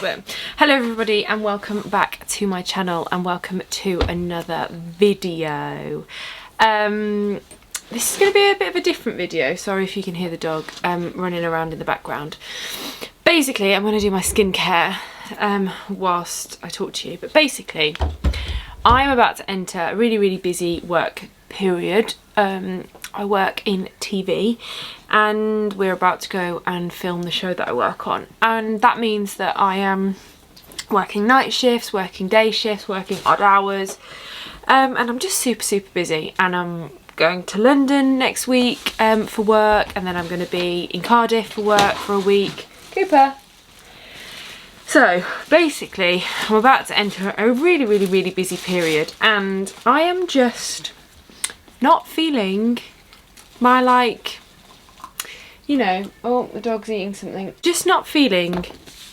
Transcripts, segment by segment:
bit. Hello everybody and welcome back to my channel and welcome to another video. This is going to be a bit of a different video. Sorry if you can hear the dog running around in the background. Basically, I'm going to do my skincare whilst I talk to you. But basically, I'm about to enter a really busy work period. I work in TV and we're about to go and film the show that I work on, and that means that I am working night shifts, working day shifts, working odd hours, and I'm just super busy. And I'm going to London next week for work, and then I'm going to be in Cardiff for work for a week. Cooper! So basically I'm about to enter a really busy period, and I am just not feeling my, like, you know, oh, the dog's eating something. Just not feeling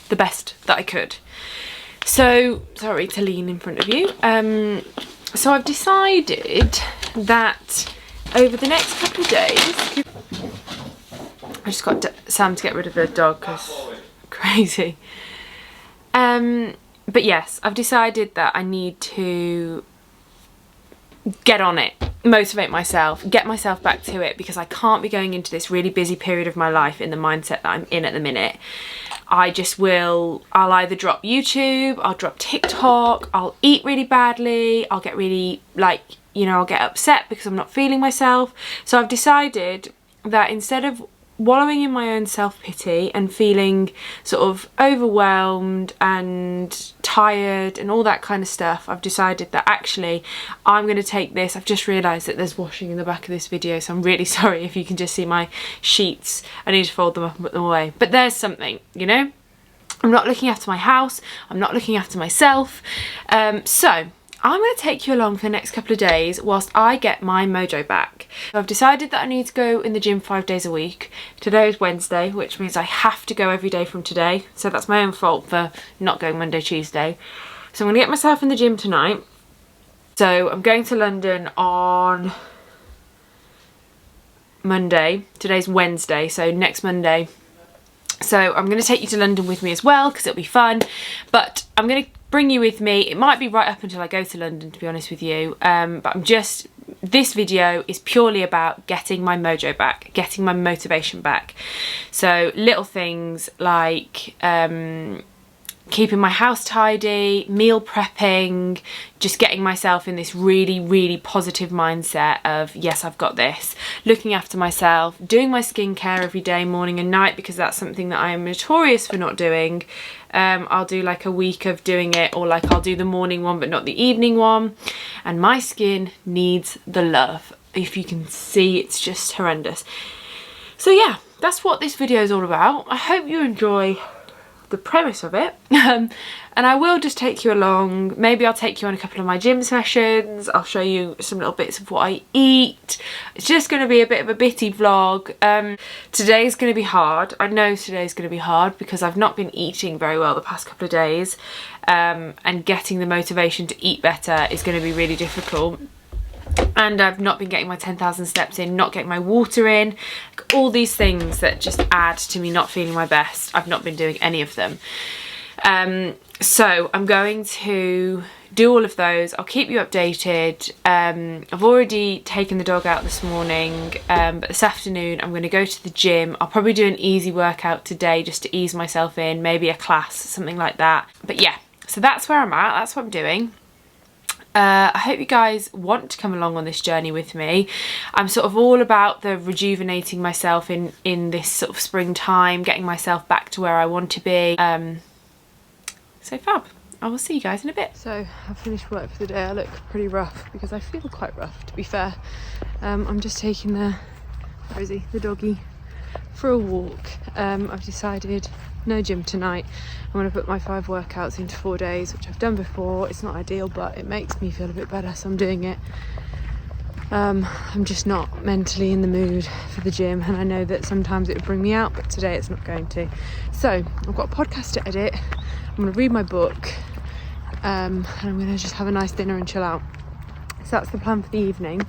the best that I could. So, sorry to lean in front of you. So I've decided that over the next couple of days, I just got Sam to get rid of the dog because crazy. But yes, I've decided that I need to get on it, motivate myself, get myself back to it, because I can't be going into this really busy period of my life in the mindset that I'm in at the minute. I'll either drop YouTube, I'll drop TikTok, I'll eat really badly, I'll get really, like, you know, I'll get upset because I'm not feeling myself. So I've decided that instead of wallowing in my own self-pity and feeling sort of overwhelmed and tired and all that kind of stuff, I've decided that actually I'm going to take this. I've just realised that there's washing in the back of this video, so I'm really sorry if you can just see my sheets. I need to fold them up and put them away. But there's something, you know? I'm not looking after my house, I'm not looking after myself. So I'm going to take you along for the next couple of days whilst I get my mojo back. So I've decided that I need to go in the gym 5 days a week. Today is Wednesday, which means I have to go every day from today. So that's my own fault for not going Monday, Tuesday. So I'm going to get myself in the gym tonight. So I'm going to London on Monday. Today's Wednesday, so next Monday. So I'm going to take you to London with me as well because it'll be fun. But I'm going to bring you with me. It might be right up until I go to London, to be honest with you. But this video is purely about getting my mojo back, getting my motivation back. So little things like keeping my house tidy, meal prepping, just getting myself in this really positive mindset of, yes, I've got this. Looking after myself, doing my skincare every day, morning and night, because that's something that I am notorious for not doing. I'll do like a week of doing it, or like I'll do the morning one but not the evening one. And my skin needs the love. If you can see, it's just horrendous. So yeah, that's what this video is all about. I hope you enjoy the premise of it. And I will just take you along. Maybe I'll take you on a couple of my gym sessions. I'll show you some little bits of what I eat. It's just going to be a bit of a bitty vlog. Today's going to be hard. I know today's going to be hard because I've not been eating very well the past couple of days, and getting the motivation to eat better is going to be really difficult. And I've not been getting my 10,000 steps in, not getting my water in, all these things that just add to me not feeling my best. I've not been doing any of them. So I'm going to do all of those. I'll keep you updated. I've already taken the dog out this morning, but this afternoon I'm going to go to the gym. I'll probably do an easy workout today just to ease myself in, maybe a class, something like that. But yeah, so that's where I'm at, that's what I'm doing. I hope you guys want to come along on this journey with me. I'm sort of all about the rejuvenating myself in this sort of springtime, getting myself back to where I want to be. So fab. I will see you guys in a bit. So I've finished work for the day. I look pretty rough because I feel quite rough, to be fair. I'm just taking the doggy for a walk. I've decided no gym tonight. I'm going to put my 5 workouts into 4 days, which I've done before. It's not ideal, but it makes me feel a bit better, so I'm doing it. I'm just not mentally in the mood for the gym, and I know that sometimes it would bring me out, but today it's not going to. So I've got a podcast to edit. I'm going to read my book, and I'm going to just have a nice dinner and chill out. So that's the plan for the evening.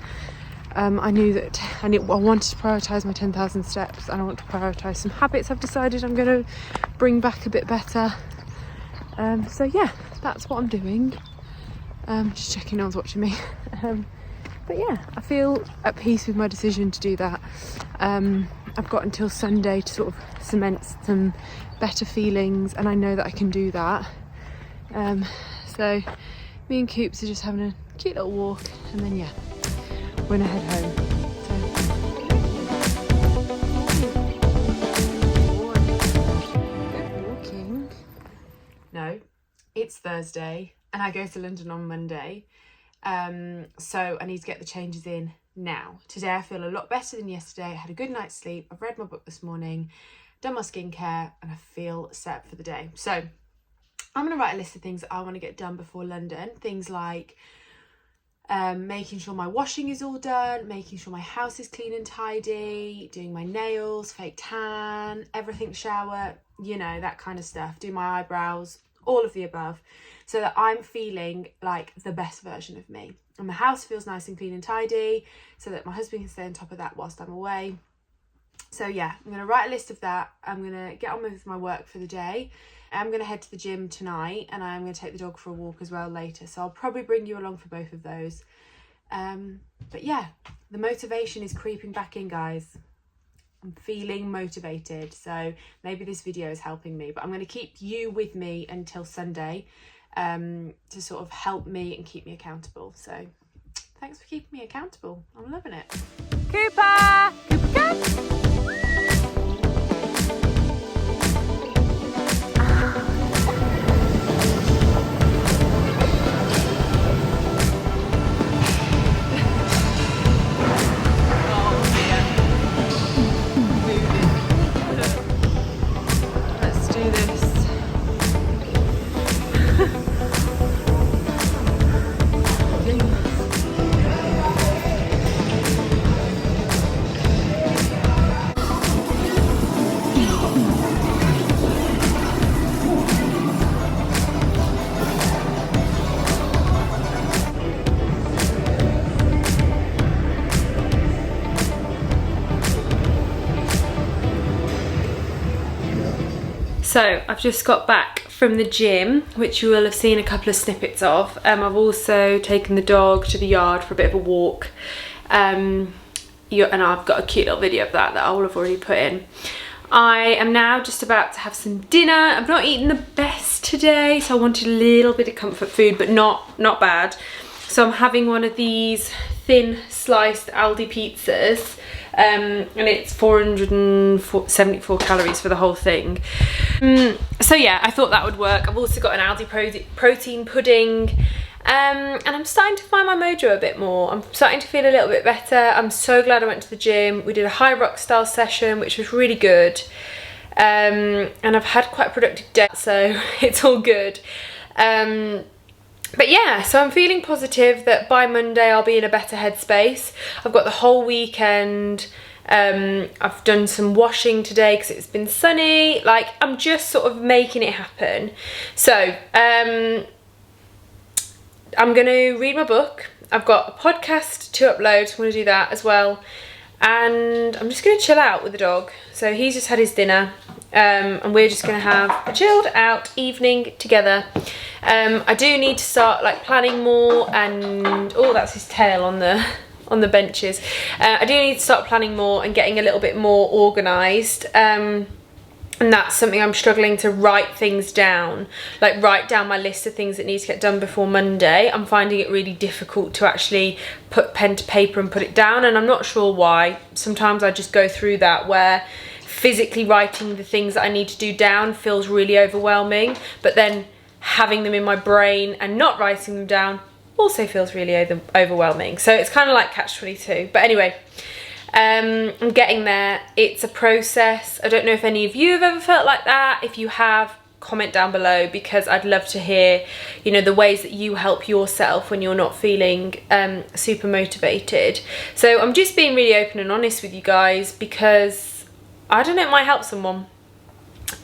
I knew that I wanted to prioritise my 10,000 steps, and I want to prioritise some habits I've decided I'm going to bring back a bit better. So yeah, that's what I'm doing. Just checking no one's watching me. But yeah, I feel at peace with my decision to do that. I've got until Sunday to sort of cement some better feelings, and I know that I can do that. So me and Coops are just having a cute little walk, and then yeah, we're gonna head home. Good walking. No, it's Thursday and I go to London on Monday. So I need to get the changes in now. Today I feel a lot better than yesterday. I had a good night's sleep. I've read my book this morning, done my skincare, and I feel set for the day. So I'm going to write a list of things that I want to get done before London. Things like making sure my washing is all done, making sure my house is clean and tidy, doing my nails, fake tan, everything, shower, you know, that kind of stuff. Do my eyebrows, all of the above, so that I'm feeling like the best version of me. And my house feels nice and clean and tidy, so that my husband can stay on top of that whilst I'm away. So yeah, I'm going to write a list of that. I'm going to get on with my work for the day. I'm going to head to the gym tonight, and I'm going to take the dog for a walk as well later. So I'll probably bring you along for both of those. But yeah, the motivation is creeping back in, guys. I'm feeling motivated. So maybe this video is helping me, but I'm going to keep you with me until Sunday to sort of help me and keep me accountable. So thanks for keeping me accountable. I'm loving it. Cooper! Cooper! So I've just got back from the gym, which you will have seen a couple of snippets of. I've also taken the dog to the yard for a bit of a walk. And I've got a cute little video of that I will have already put in. I am now just about to have some dinner. I've not eaten the best today, so I wanted a little bit of comfort food, but not bad. So I'm having one of these thin sliced Aldi pizzas. And it's 474 calories for the whole thing. So yeah, I thought that would work. I've also got an Aldi protein pudding, and I'm starting to find my mojo a bit more. I'm starting to feel a little bit better. I'm so glad I went to the gym. We did a high rock style session, which was really good, and I've had quite a productive day, so it's all good. But yeah, so I'm feeling positive that by Monday I'll be in a better headspace. I've got the whole weekend. I've done some washing today because it's been sunny. Like, I'm just sort of making it happen. So I'm going to read my book. I've got a podcast to upload, so I'm going to do that as well. And I'm just going to chill out with the dog. So he's just had his dinner. And we're just going to have a chilled out evening together. I do need to start like planning more, and oh, that's his tail on the benches. I do need to start planning more and getting a little bit more organised. And that's something I'm struggling to write things down, like write down my list of things that need to get done before Monday. I'm finding it really difficult to actually put pen to paper and put it down, and I'm not sure why. Sometimes I just go through that where physically writing the things that I need to do down feels really overwhelming, but then having them in my brain and not writing them down also feels really overwhelming. So it's kind of like catch-22. But anyway, I'm getting there. It's a process. I don't know if any of you have ever felt like that. If you have, comment down below, because I'd love to hear, you know, the ways that you help yourself when you're not feeling super motivated. So I'm just being really open and honest with you guys, because I don't know, it might help someone.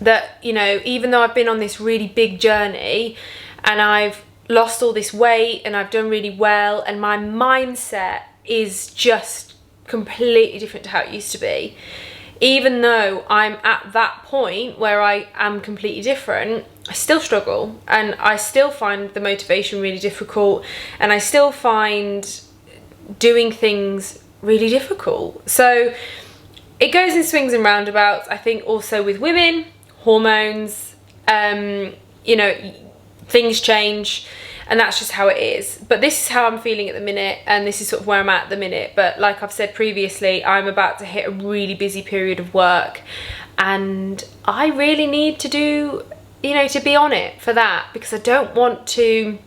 That, you know, even though I've been on this really big journey and I've lost all this weight and I've done really well, and my mindset is just completely different to how it used to be. Even though I'm at that point where I am completely different, I still struggle, and I still find the motivation really difficult, and I still find doing things really difficult. So it goes in swings and roundabouts. I think also with women, hormones, you know, things change, and that's just how it is. But this is how I'm feeling at the minute, and this is sort of where I'm at the minute. But like I've said previously, I'm about to hit a really busy period of work, and I really need to do, you know, to be on it for that, because I don't want to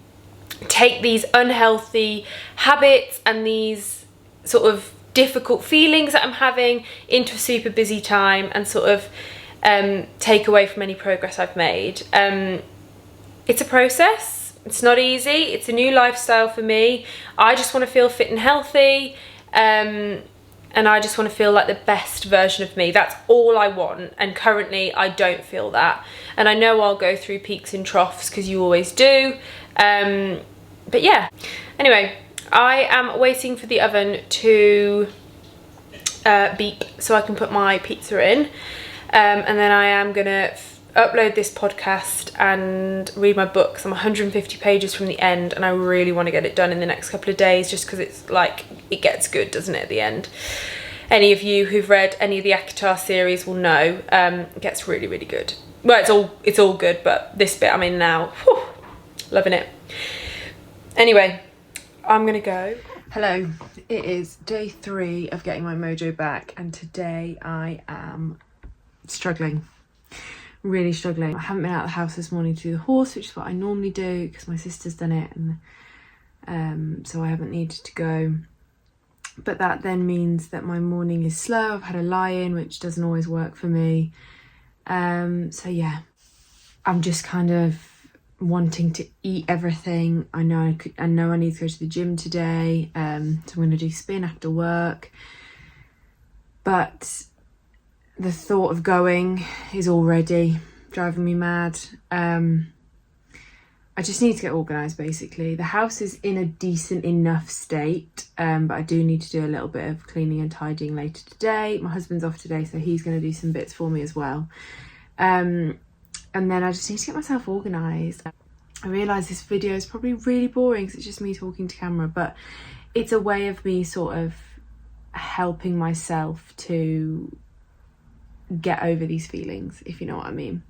take these unhealthy habits and these sort of difficult feelings that I'm having into a super busy time and sort of take away from any progress I've made. It's a process. It's not easy. It's a new lifestyle for me. I just want to feel fit and healthy, and I just want to feel like the best version of me. That's all I want, and currently I don't feel that. And I know I'll go through peaks and troughs, because you always do. But yeah, anyway, I am waiting for the oven to beep so I can put my pizza in, and then I am gonna upload this podcast and read my books. I'm 150 pages from the end, and I really want to get it done in the next couple of days, just because it's like, it gets good, doesn't it, at the end? Any of you who've read any of the Akatar series will know it gets really, really good. Well, it's all good, but this bit I'm in now, whew, loving it. Anyway, I'm gonna go. Hello, it is day 3 of getting my mojo back, and today I am struggling. Really struggling. I haven't been out of the house this morning to do the horse, which is what I normally do because my sister's done it, and so I haven't needed to go. But that then means that my morning is slow. I've had a lie-in, which doesn't always work for me. So yeah, I'm just kind of wanting to eat everything. I know I need to go to the gym today, so I'm going to do spin after work. But the thought of going is already driving me mad. I just need to get organised, basically. The house is in a decent enough state, but I do need to do a little bit of cleaning and tidying later today. My husband's off today, so he's going to do some bits for me as well. And then I just need to get myself organised. I realise this video is probably really boring because it's just me talking to camera, but it's a way of me sort of helping myself to get over these feelings, if you know what I mean.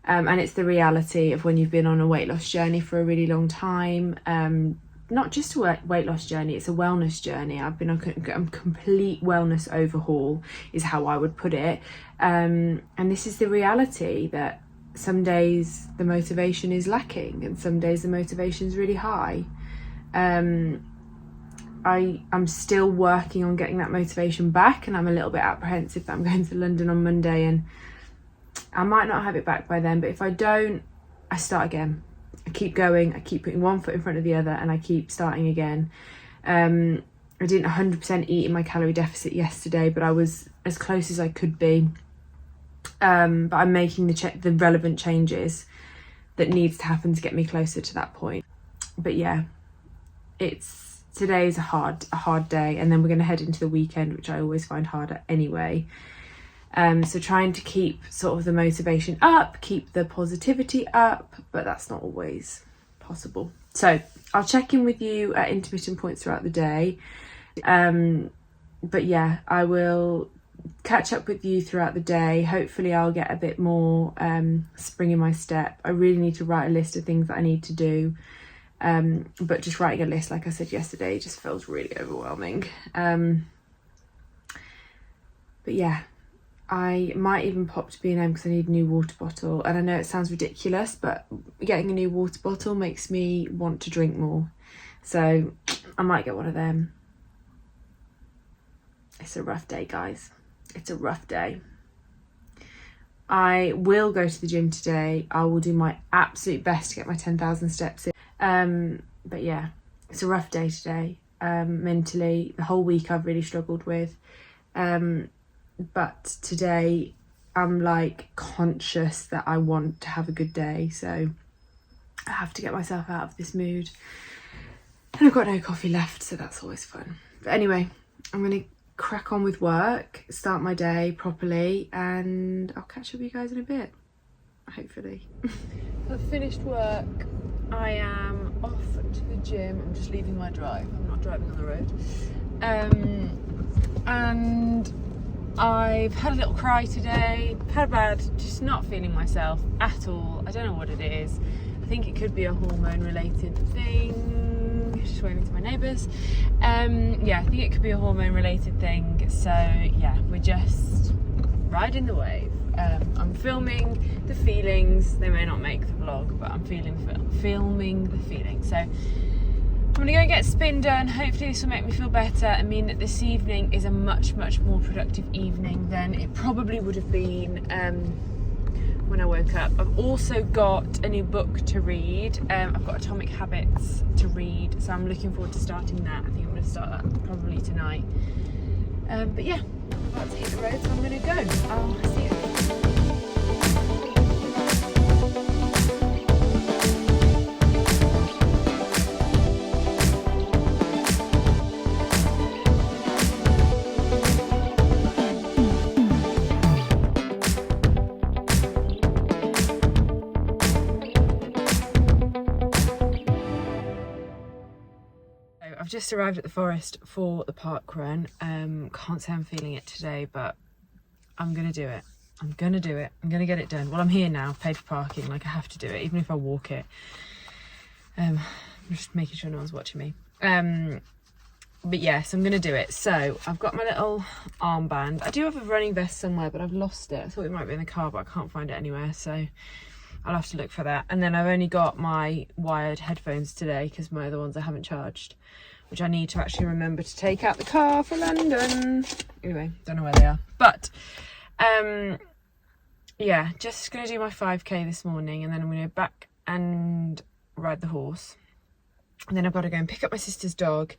And it's the reality of when you've been on a weight loss journey for a really long time. Not just a weight loss journey, it's a wellness journey. I've been on a complete wellness overhaul, is how I would put it. And this is the reality, that some days the motivation is lacking and some days the motivation is really high. I'm still working on getting that motivation back, and I'm a little bit apprehensive that I'm going to London on Monday and I might not have it back by then, but if I don't, I start again. I keep going, I keep putting one foot in front of the other, and I keep starting again. I didn't 100% eat in my calorie deficit yesterday, but I was as close as I could be. But I'm making the relevant changes that needs to happen to get me closer to that point. But yeah, today is a hard day, and then we're going to head into the weekend, which I always find harder anyway. So trying to keep sort of the motivation up, keep the positivity up, but that's not always possible. So I'll check in with you at intermittent points throughout the day. But yeah, I will catch up with you throughout the day. Hopefully I'll get a bit more spring in my step. I really need to write a list of things that I need to do. But just writing a list, like I said yesterday, just feels really overwhelming. But yeah, I might even pop to B&M because I need a new water bottle. And I know it sounds ridiculous, but getting a new water bottle makes me want to drink more. So I might get one of them. It's a rough day, guys. It's a rough day. I will go to the gym today. I will do my absolute best to get my 10,000 steps in. But yeah, it's a rough day today. Mentally, the whole week I've really struggled with. But today I'm like conscious that I want to have a good day, so I have to get myself out of this mood. And I've got no coffee left, so that's always fun. But anyway, I'm gonna crack on with work, start my day properly, and I'll catch up with you guys in a bit, hopefully. I've finished work. I am off to the gym. I'm just leaving my drive. I'm not driving on the road. And I've had a little cry today. Just not feeling myself at all. I don't know what it is. I think it could be a hormone related thing. Just waving to my neighbours. Yeah, I think it could be a hormone related thing. So yeah, we're just riding the wave. I'm filming the feelings. They may not make the vlog, but I'm filming the feeling. So I'm gonna go and get a spin done. Hopefully this will make me feel better and mean that this evening is a much more productive evening than it probably would have been when I woke up. I've also got a new book to read. I've got Atomic Habits to read, so I'm looking forward to starting that. I think I'm gonna start that probably tonight. But yeah, I'm about to hit the road, so I'm gonna go. I'll see you. I've just arrived at the forest for the park run. Can't say I'm feeling it today, but I'm gonna do it. I'm gonna get it done. Well, I'm here now, paid for parking, like I have to do it, even if I walk it. I'm just making sure no one's watching me. But yes, I'm gonna do it. So I've got my little armband. I do have a running vest somewhere, but I've lost it. I thought it might be in the car, but I can't find it anywhere, so I'll have to look for that. And then I've only got my wired headphones today because my other ones I haven't charged, which I need to actually remember to take out the car for London. Anyway, don't know where they are. But yeah, just gonna do my 5k this morning, and then I'm gonna go back and ride the horse. And then I've got to go and pick up my sister's dog,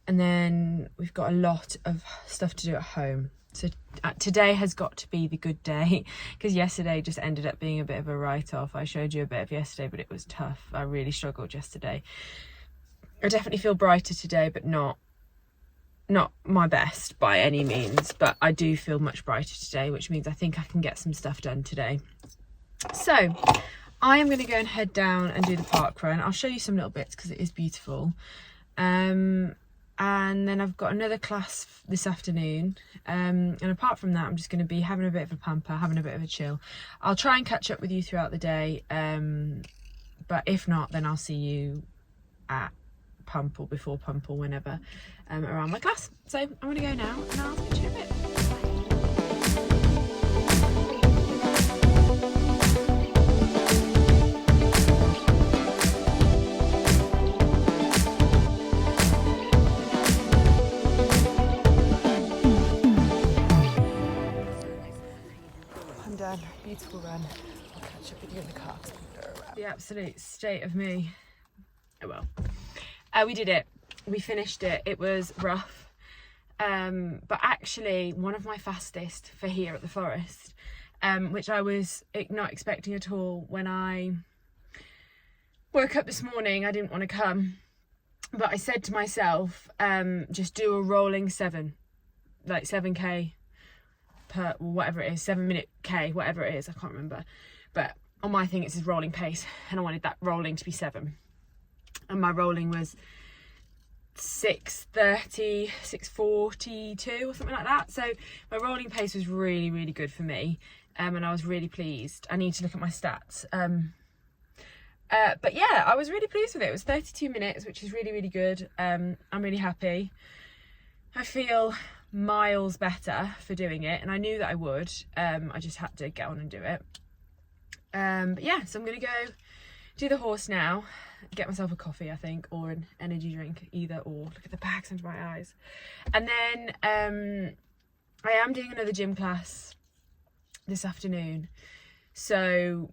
and then we've got a lot of stuff to do at home. So today has got to be the good day, because yesterday just ended up being a bit of a write-off. I showed you a bit of yesterday, but it was tough. I really struggled yesterday. I definitely feel brighter today, but not my best by any means, but I do feel much brighter today, which means I think I can get some stuff done today. So I am going to go and head down and do the park run. I'll show you some little bits because it is beautiful. And then I've got another class this afternoon, and apart from that I'm just going to be having a bit of a pamper, having a bit of a chill. I'll try and catch up with you throughout the day, but if not, then I'll see you at pump or before pump or whenever, around my class. So I'm going to go now and I'll speak to you in a bit. I'm done. Beautiful run. I'll catch up with you in the car. The absolute state of me. Oh well. We did it. We finished it. It was rough. But actually one of my fastest for here at the forest, which I was not expecting at all. When I woke up this morning, I didn't want to come, but I said to myself, just do a rolling 7, like 7k per, whatever it is, 7-minute k, whatever it is, I can't remember. But on my thing it says rolling pace, and I wanted that rolling to be 7. And my rolling was 6:30, 6:42 or something like that. So my rolling pace was really good for me, and I was really pleased. I need to look at my stats. But yeah, I was really pleased with it. It was 32 minutes, which is really good. I'm really happy. I feel miles better for doing it, and I knew that I would. I just had to get on and do it. But yeah, so I'm gonna go do the horse now, get myself a coffee, I think, or an energy drink, either or. Look at the bags under my eyes. And then I am doing another gym class this afternoon, so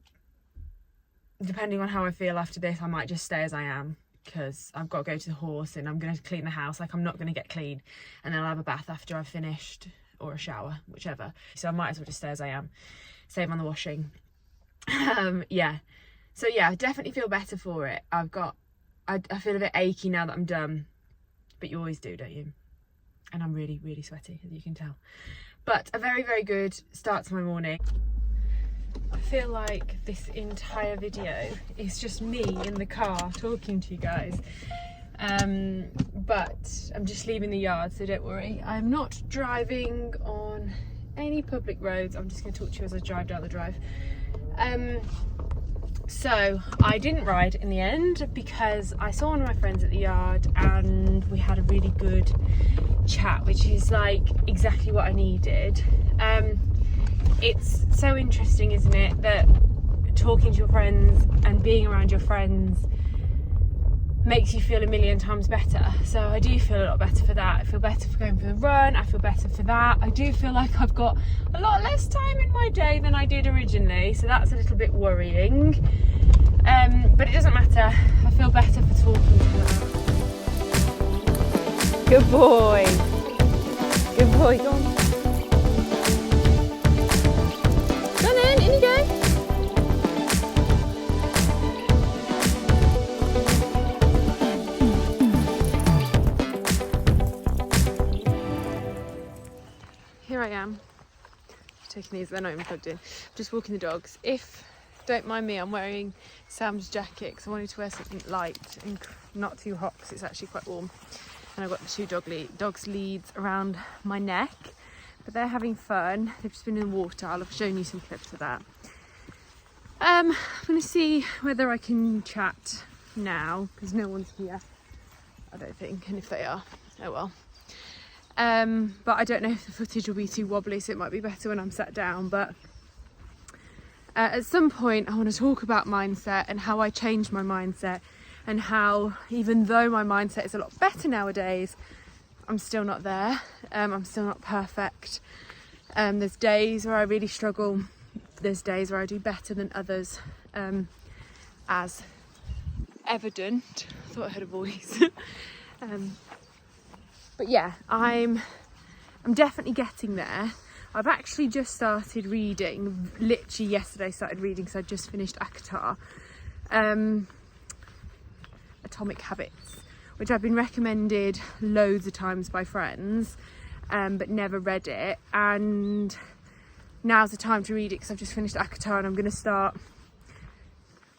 depending on how I feel after this, I might just stay as I am, because I've got to go to the horse and I'm going to clean the house. Like, I'm not going to get clean, and then I'll have a bath after I've finished, or a shower, whichever. So I might as well just stay as I am, save on the washing. Yeah, so yeah, I definitely feel better for it. I feel a bit achy now that I'm done, but you always do, don't you? And I'm really sweaty, as you can tell. But a very good start to my morning. I feel like this entire video is just me in the car talking to you guys. But I'm just leaving the yard, so don't worry. I'm not driving on any public roads. I'm just going to talk to you as I drive down the drive. So I didn't ride in the end because I saw one of my friends at the yard and we had a really good chat, which is like exactly what I needed. It's so interesting, isn't it, that talking to your friends and being around your friends makes you feel a million times better. So I do feel a lot better for that. I feel better for going for the run. I feel better for that. I do feel like I've got a lot less time in my day than I did originally, so that's a little bit worrying. But it doesn't matter. I feel better for talking to her. Good boy. Good boy. Go on. Go on then. In you go. Here I am, taking these, they're not even plugged in. I'm just walking the dogs. If, don't mind me, I'm wearing Sam's jacket because I wanted to wear something light and not too hot because it's actually quite warm. And I've got the two dogs' leads around my neck, but they're having fun. They've just been in the water. I'll have shown you some clips of that. I'm going to see whether I can chat now because no one's here, I don't think, and if they are, oh well. But I don't know if the footage will be too wobbly, so it might be better when I'm sat down. But at some point I want to talk about mindset and how I changed my mindset, and how even though my mindset is a lot better nowadays, I'm still not there. I'm still not perfect. There's days where I really struggle. There's days where I do better than others, as evident. I thought I heard a voice. But yeah, I'm definitely getting there. I've actually just started reading, literally yesterday started reading, because I just finished Akatar, Atomic Habits, which I've been recommended loads of times by friends, but never read it. And now's the time to read it because I've just finished Akatar and I'm going to start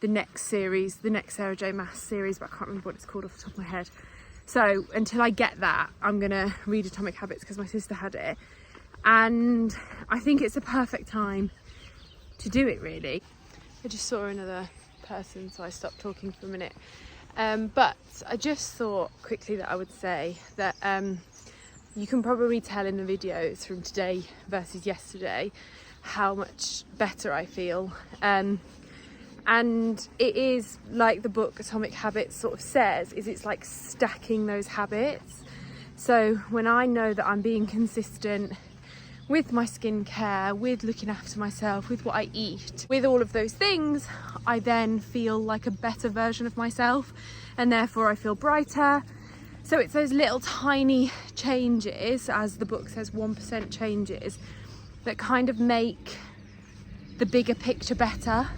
the next series, the next Sarah J Maas series, but I can't remember what it's called off the top of my head. So until I get that, I'm going to read Atomic Habits because my sister had it. And I think it's a perfect time to do it, really. I just saw another person, so I stopped talking for a minute. But I just thought quickly that I would say that you can probably tell in the videos from today versus yesterday how much better I feel. And it is like the book Atomic Habits sort of says, is it's like stacking those habits. So when I know that I'm being consistent with my skincare, with looking after myself, with what I eat, with all of those things, I then feel like a better version of myself, and therefore I feel brighter. So it's those little tiny changes, as the book says, 1% changes, that kind of make the bigger picture better.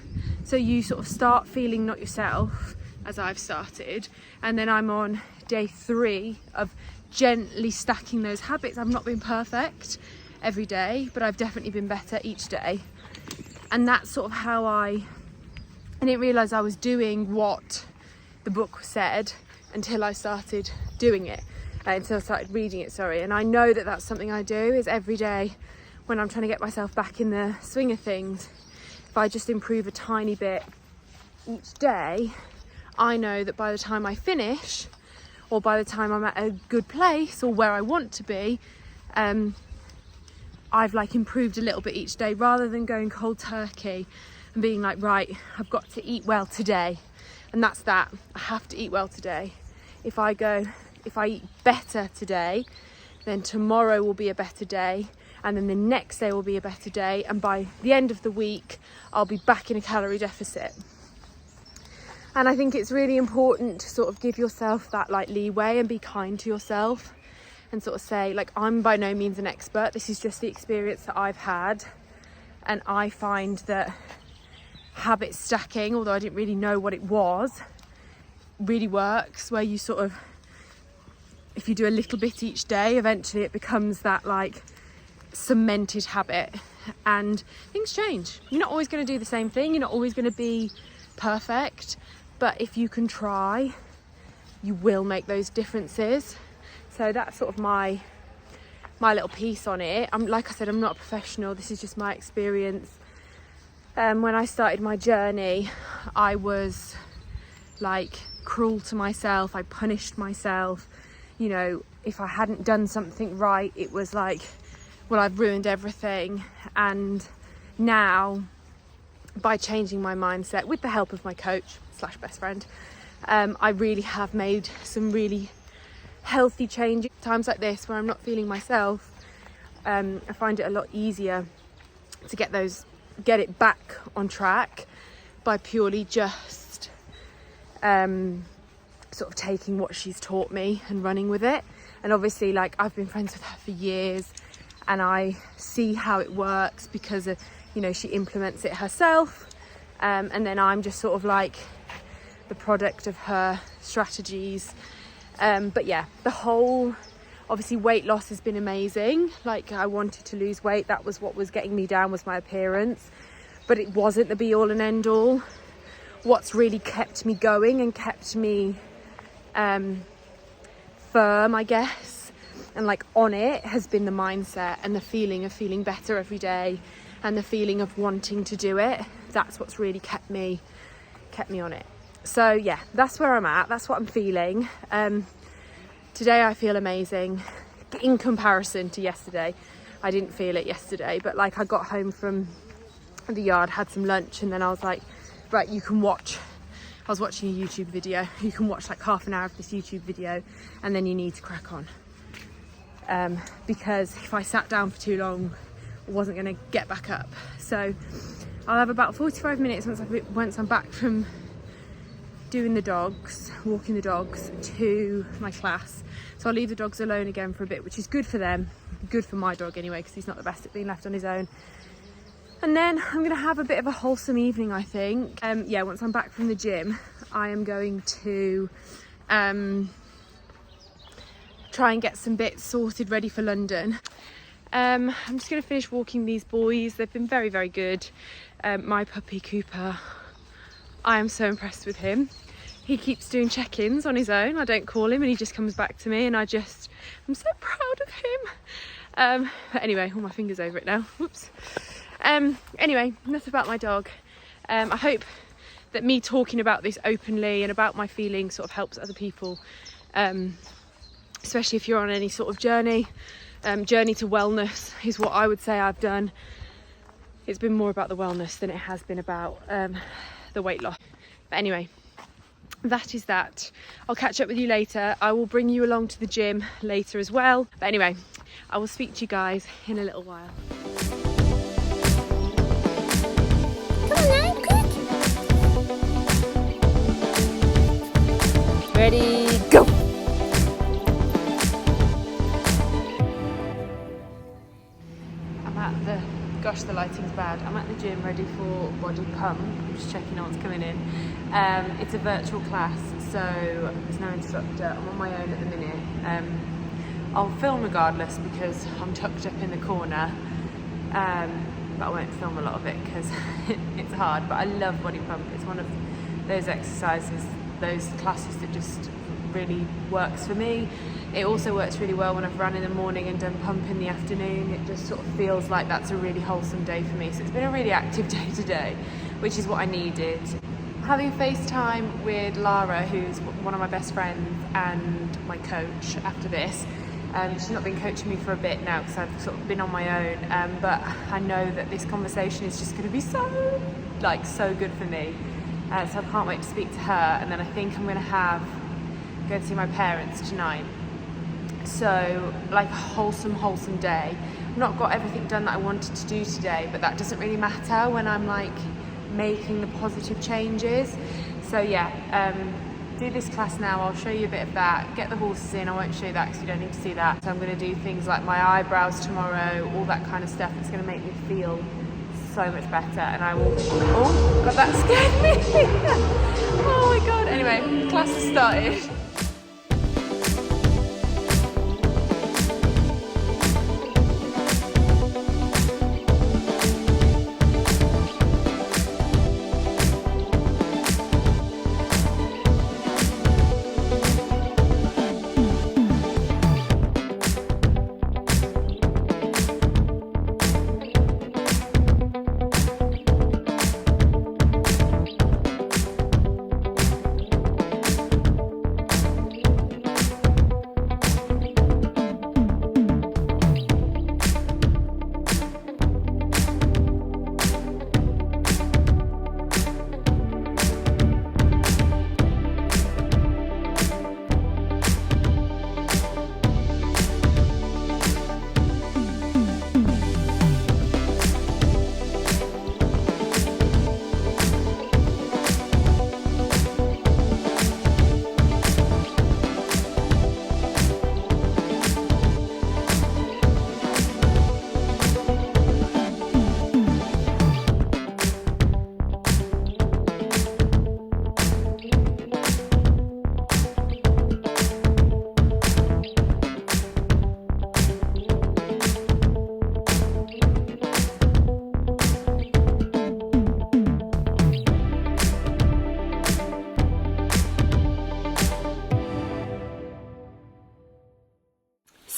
So you sort of start feeling not yourself, as I've started, and then I'm on day 3 of gently stacking those habits. I've not been perfect every day, but I've definitely been better each day. And that's sort of how I didn't realise I was doing what the book said until I started doing it, until I started reading it, sorry. And I know that that's something I do, is every day when I'm trying to get myself back in the swing of things, if I just improve a tiny bit each day, I know that by the time I finish, or by the time I'm at a good place or where I want to be, I've like improved a little bit each day, rather than going cold turkey and being like, right, I've got to eat well today. And that's that. I have to eat well today. If I eat better today, then tomorrow will be a better day. And then the next day will be a better day. And by the end of the week, I'll be back in a calorie deficit. And I think it's really important to sort of give yourself that like leeway and be kind to yourself, and sort of say, like, I'm by no means an expert. This is just the experience that I've had. And I find that habit stacking, although I didn't really know what it was, really works, where you sort of, if you do a little bit each day, eventually it becomes that like cemented habit, and things change. You're not always going to do the same thing, you're not always going to be perfect, but if you can try, you will make those differences. So that's sort of my little piece on it. Like I said, I'm not a professional, this is just my experience. When I started my journey, I was like cruel to myself, I punished myself, you know, if I hadn't done something right, it was like, well, I've ruined everything. And now, by changing my mindset with the help of my coach / best friend, I really have made some really healthy changes. Times like this where I'm not feeling myself, I find it a lot easier to get it back on track by purely just sort of taking what she's taught me and running with it. And obviously, like, I've been friends with her for years and I see how it works because of, you know, she implements it herself, and then I'm just sort of like the product of her strategies. But yeah, the whole, obviously weight loss has been amazing. Like, I wanted to lose weight, that was what was getting me down, was my appearance, but it wasn't the be all and end all. What's really kept me going and kept me firm, I guess, and like on it, has been the mindset and the feeling of feeling better every day and the feeling of wanting to do it. That's what's really kept me on it. So yeah, that's where I'm at, that's what I'm feeling. Today I feel amazing in comparison to yesterday. I didn't feel it yesterday, but like, I got home from the yard, had some lunch, and then I was like, right, you can watch. I was watching a YouTube video. You can watch like half an hour of this YouTube video and then you need to crack on. Because if I sat down for too long, I wasn't going to get back up. So I'll have about 45 minutes once I'm back from doing the dogs, walking the dogs, to my class. So I'll leave the dogs alone again for a bit, which is good for them, good for my dog anyway, because he's not the best at being left on his own. And then I'm going to have a bit of a wholesome evening, I think. Yeah, once I'm back from the gym, I am going to try and get some bits sorted, ready for London. I'm just going to finish walking these boys. They've been very, very good. My puppy, Cooper, I am so impressed with him. He keeps doing check-ins on his own. I don't call him and he just comes back to me, and I'm so proud of him. But anyway, all my fingers over it now. Whoops. Anyway, enough about my dog. I hope that me talking about this openly and about my feelings sort of helps other people, especially if you're on any sort of journey. Journey to wellness is what I would say I've done. It's been more about the wellness than it has been about the weight loss. But anyway, that is that. I'll catch up with you later. I will bring you along to the gym later as well. But anyway, I will speak to you guys in a little while. Ready, go! I'm at the, gosh, the lighting's bad. I'm at the gym ready for body pump. I'm just checking no one's coming in. It's a virtual class, so there's no instructor. I'm on my own at the minute. I'll film regardless because I'm tucked up in the corner. But I won't film a lot of it because it's hard. But I love body pump. It's one of those exercises, those classes that just really works for me. It also works really well when I've run in the morning and done pump in the afternoon. It just sort of feels like that's a really wholesome day for me. So it's been a really active day today, which is what I needed. Having FaceTime with Lara, who's one of my best friends and my coach after this. She's not been coaching me for a bit now because I've sort of been on my own, but I know that this conversation is just going to be so good for me. So I can't wait to speak to her, and then I think I'm going to go to see my parents tonight. So like a wholesome day. I've not got everything done that I wanted to do today, but that doesn't really matter when I'm like making the positive changes. So yeah, do this class now. I'll show you a bit of that, get the horses in. I won't show you that because you don't need to see that. So I'm going to do things like my eyebrows tomorrow, all that kind of stuff. It's going to make me feel so much better, and I will, oh god, that scared me. Oh my god. Anyway, class has started.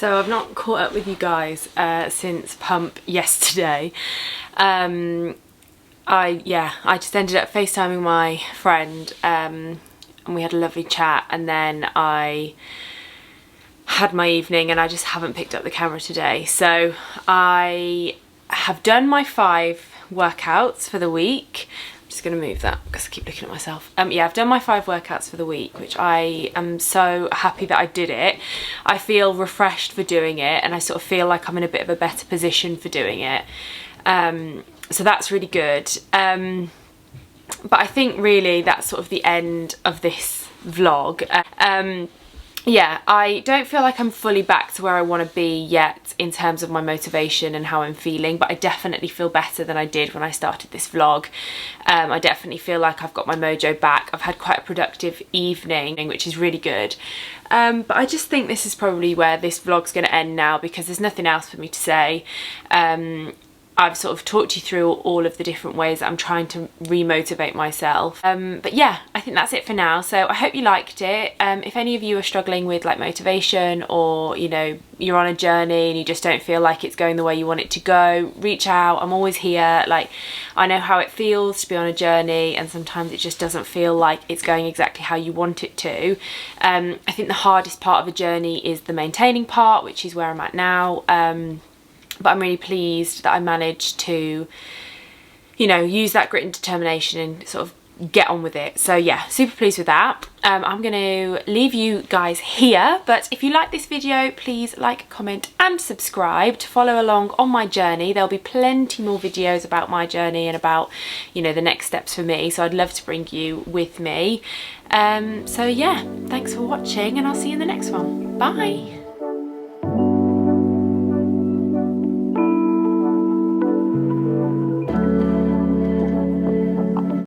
So I've not caught up with you guys since Pump yesterday. I just ended up FaceTiming my friend and we had a lovely chat, and then I had my evening and I just haven't picked up the camera today. So I have done my 5 workouts for the week. I'm just going to move that because I keep looking at myself. Yeah, I've done my 5 workouts for the week, which I am so happy that I did it. I feel refreshed for doing it, and I sort of feel like I'm in a bit of a better position for doing it. So that's really good. But I think really that's sort of the end of this vlog. Yeah, I don't feel like I'm fully back to where I want to be yet in terms of my motivation and how I'm feeling, but I definitely feel better than I did when I started this vlog. I definitely feel like I've got my mojo back. I've had quite a productive evening, which is really good. But I just think this is probably where this vlog's going to end now, because there's nothing else for me to say. I've sort of talked you through all of the different ways that I'm trying to re-motivate myself. But yeah, I think that's it for now. So I hope you liked it. If any of you are struggling with like motivation, or you know, you're on a journey and you just don't feel like it's going the way you want it to go, reach out. I'm always here. Like, I know how it feels to be on a journey, and sometimes it just doesn't feel like it's going exactly how you want it to. I think the hardest part of a journey is the maintaining part, which is where I'm at now. But I'm really pleased that I managed to, you know, use that grit and determination and sort of get on with it. So yeah, super pleased with that. I'm going to leave you guys here, but if you like this video, please like, comment and subscribe to follow along on my journey. There'll be plenty more videos about my journey and about, you know, the next steps for me, so I'd love to bring you with me. So yeah, thanks for watching, and I'll see you in the next one. Bye.